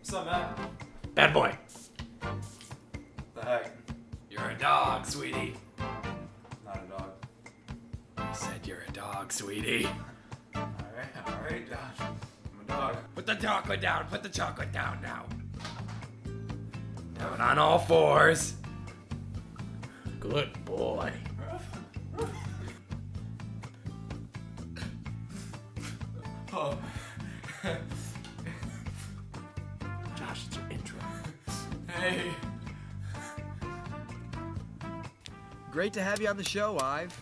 What's up, man? Bad boy. The heck? You're a dog, sweetie. Not a dog. I said you're a dog, sweetie. Alright, Dad. I'm a dog. Put the chocolate down. Put the chocolate down now. Down on all fours. Good boy. Oh. Josh, it's your intro. Hey. Great to have you on the show, Ive.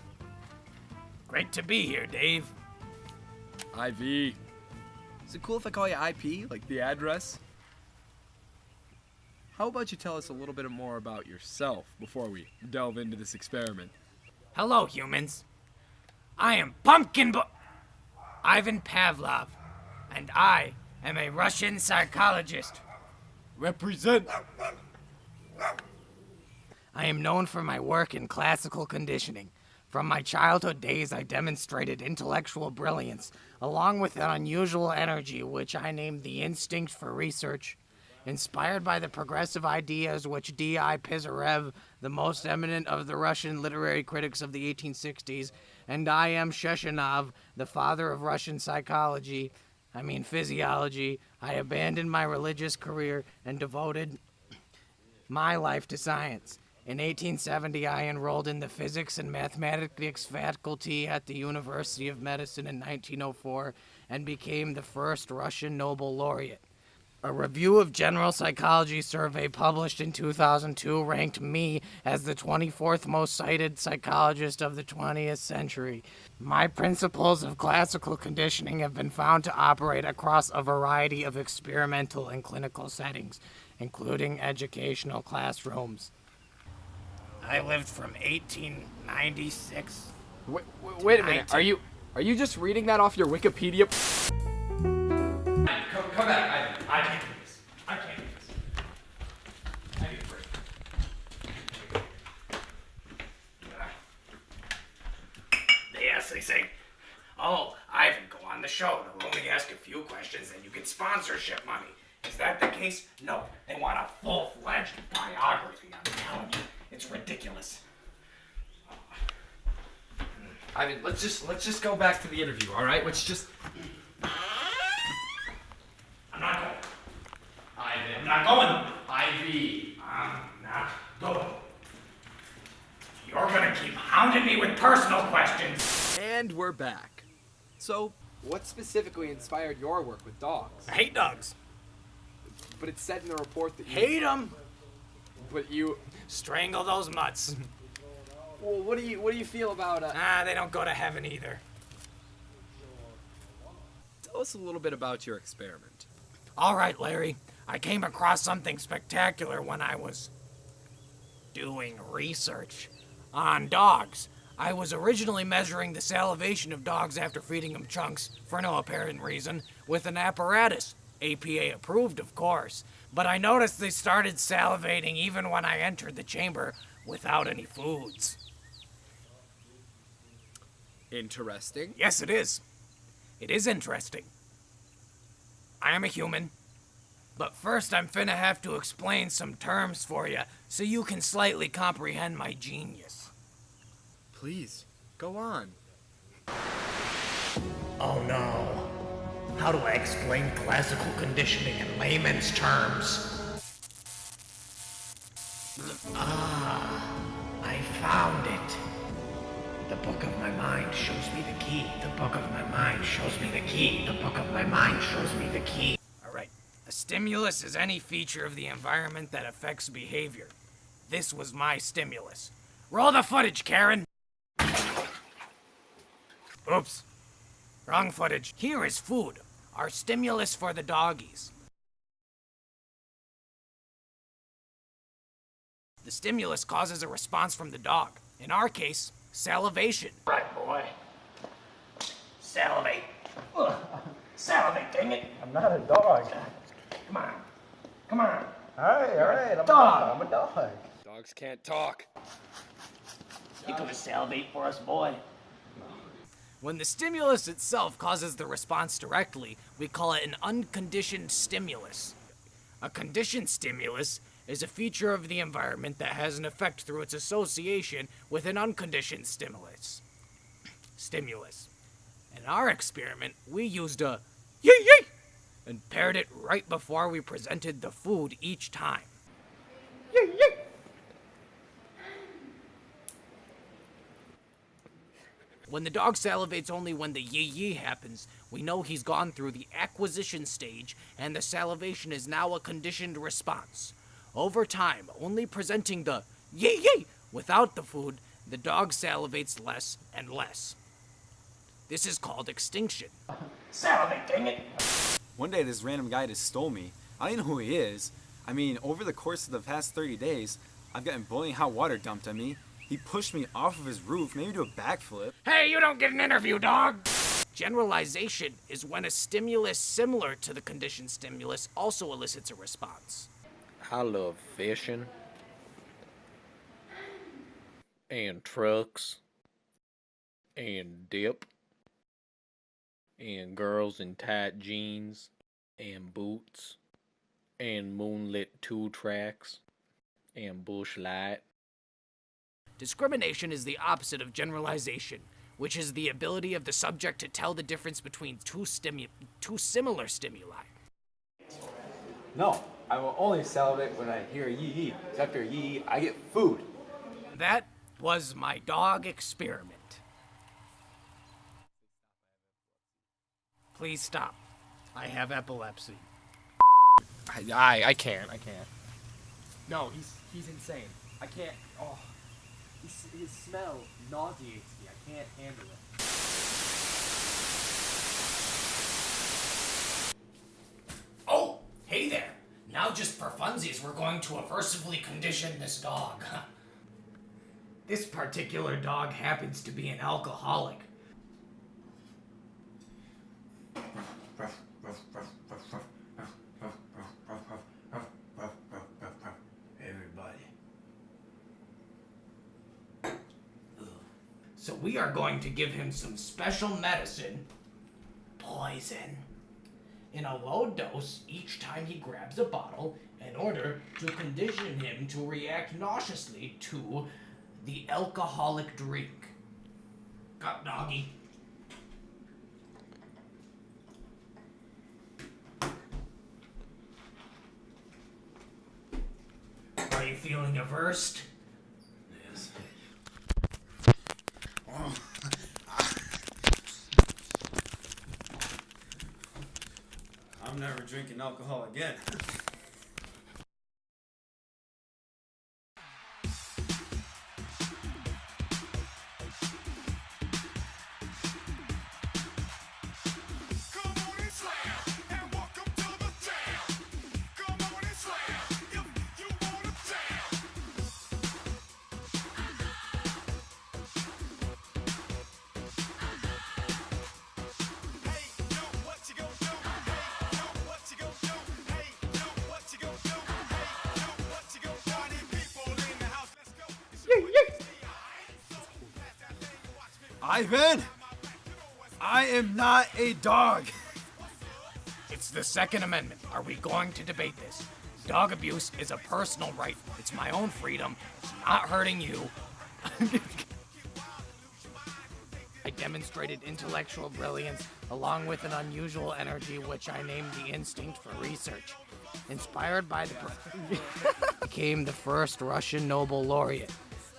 Great to be here, Dave. IV. Is it cool if I call you IP, like the address? How about you tell us a little bit more about yourself before we delve into this experiment? Hello, humans. I am Ivan Pavlov, and I am a Russian psychologist. Represent! I am known for my work in classical conditioning. From my childhood days, I demonstrated intellectual brilliance, along with an unusual energy, which I named the instinct for research. Inspired by the progressive ideas which D.I. Pisarev, the most eminent of the Russian literary critics of the 1860s, and I. M. Sheshinov, the father of Russian physiology, I abandoned my religious career and devoted my life to science. In 1870, I enrolled in the Physics and Mathematics faculty at the University of Medicine in 1904 and became the first Russian Nobel laureate. A review of General Psychology survey published in 2002 ranked me as the 24th most cited psychologist of the 20th century. My principles of classical conditioning have been found to operate across a variety of experimental and clinical settings, including educational classrooms. I lived from 1896. Wait a minute, are you just reading that off your Wikipedia? Come back, I can't do this. I can't do this. I need a break. They say, oh, Ivan, go on the show. They'll only ask a few questions and you get sponsorship money. Is that the case? No, they want a full-fledged biography, I'm telling you. It's ridiculous. Ivan, let's just go back to the interview, all right? Let's just... I'm not going. Ivan. I'm not going. IV. I'm not going. You're gonna keep hounding me with personal questions. And we're back. So, what specifically inspired your work with dogs? I hate dogs. But it said in the report that you... Hate them. But you... Strangle those mutts. Well, what do you feel about... They don't go to heaven either. Tell us a little bit about your experiment. All right, Larry. I came across something spectacular when I was doing research on dogs. I was originally measuring the salivation of dogs after feeding them chunks, for no apparent reason, with an apparatus. APA approved, of course. But I noticed they started salivating even when I entered the chamber without any foods. Interesting. Yes, it is. It is interesting. I am a human. But first I'm finna have to explain some terms for you so you can slightly comprehend my genius. Please, go on. Oh no. How do I explain classical conditioning in layman's terms? I found it. The book of my mind shows me the key. The book of my mind shows me the key. The book of my mind shows me the key. All right. A stimulus is any feature of the environment that affects behavior. This was my stimulus. Roll the footage, Karen. Oops. Wrong footage. Here is food, our stimulus for the doggies. The stimulus causes a response from the dog. In our case, salivation. Right, boy. Salivate. Ugh. Salivate, dang it. I'm not a dog. Come on. Come on. All right, I'm dog. I'm a dog. Dogs can't talk. You gonna salivate for us, boy? When the stimulus itself causes the response directly, we call it an unconditioned stimulus. A conditioned stimulus is a feature of the environment that has an effect through its association with an unconditioned stimulus. In our experiment, we used a yee and paired it right before we presented the food each time. When the dog salivates only when the yee happens, we know he's gone through the acquisition stage and the salivation is now a conditioned response. Over time, only presenting the yee without the food, the dog salivates less and less. This is called extinction. Salivate, dang it! One day this random guy just stole me. I don't even know who he is. I mean, over the course of the past 30 days, I've gotten boiling hot water dumped on me. He pushed me off of his roof, made me do a backflip. Hey, you don't get an interview, dog! Generalization is when a stimulus similar to the conditioned stimulus also elicits a response. I love fishing and trucks and dip and girls in tight jeans and boots and moonlit 2-tracks and bush light. Discrimination is the opposite of generalization, which is the ability of the subject to tell the difference between two similar stimuli. No, I will only salivate when I hear a yee. After a yee, I get food. That was my dog experiment. Please stop. I have epilepsy. I can't. No, he's insane. I can't. Oh, his smell nauseates me. I can't handle it. Oh, hey there. Now just for funsies, we're going to aversively condition this dog. This particular dog happens to be an alcoholic. Everybody. So we are going to give him some special medicine, poison, in a low dose each time he grabs a bottle in order to condition him to react nauseously to the alcoholic drink. Got doggy. Are you feeling averse? Yes. I'm never drinking alcohol again. Ivan! I am not a dog! It's the Second Amendment. Are we going to debate this? Dog abuse is a personal right. It's my own freedom. It's not hurting you. I demonstrated intellectual brilliance along with an unusual energy which I named the instinct for research. Inspired by the became the first Russian Nobel laureate.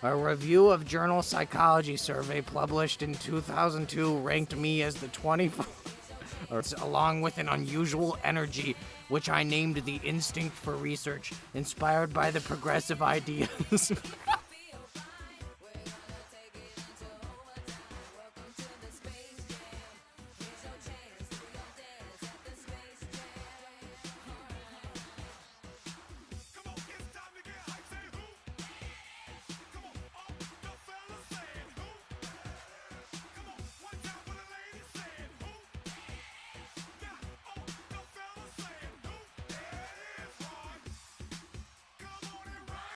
A review of Journal Psychology survey published in 2002 ranked me as the 24th, along with an unusual energy, which I named the instinct for research, inspired by the progressive ideas